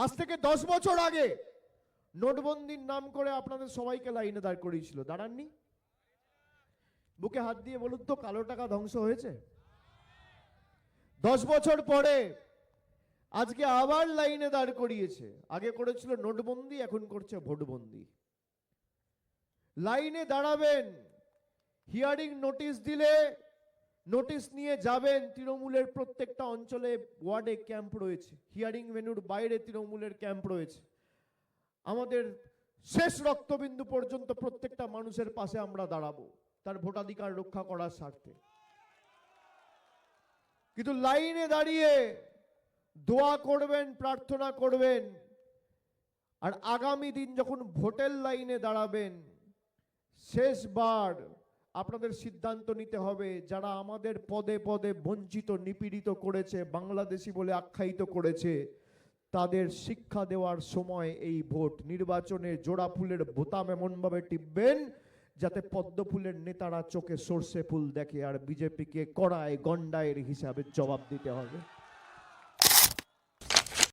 আজ থেকে 10 বছর আগে নোটবন্দির নাম করে আপনাদের সবাইকে লাইনে দাঁড় করিয়েছিল, দাঁড়াননি? বুকে হাত দিয়ে বলুন তো, কালো টাকা ধ্বংস হয়েছে? 10 বছর পরে আজকে আবার লাইনে দাঁড় করিয়েছে। আগে করেছিল নোটবন্দি, এখন করছে ভোটবন্দি। লাইনে দাঁড়াবেন, হিয়ারিং নোটিশ দিলে নোটিশ নিয়ে যাবেন। তৃণমূলের প্রত্যেকটা অঞ্চলে ওয়ার্ডে ক্যাম্প রয়েছে, হিয়ারিং ভেন্যুর বাইরে তৃণমূলের ক্যাম্প রয়েছে। আমাদের শেষ রক্তবিন্দু পর্যন্ত প্রত্যেকটা মানুষের পাশে আমরা দাঁড়াবো, তার ভোটাধিকার রক্ষা করার স্বার্থে। কিন্তু লাইনে দাঁড়িয়ে দোয়া করবেন, প্রার্থনা করবেন, আর আগামী দিন যখন ভোটের লাইনে দাঁড়াবেন, শেষবার আপনাদের সিদ্ধান্ত নিতে হবে, যারা আমাদের পদে পদে বঞ্চিত নিপীড়িত করেছে, বাংলাদেশি বলে আখ্যায়িত করেছে, তাদের শিক্ষা দেওয়ার সময় এই ভোট। নির্বাচনে জোড়া ফুলের বোতাম এমনভাবে টিপবেন যাতে পদ্ম ফুলের নেতারা চোখে সর্ষে ফুল দেখে, আর বিজেপিকে কড়ায় গন্ডায়ের হিসাবে জবাব দিতে হবে।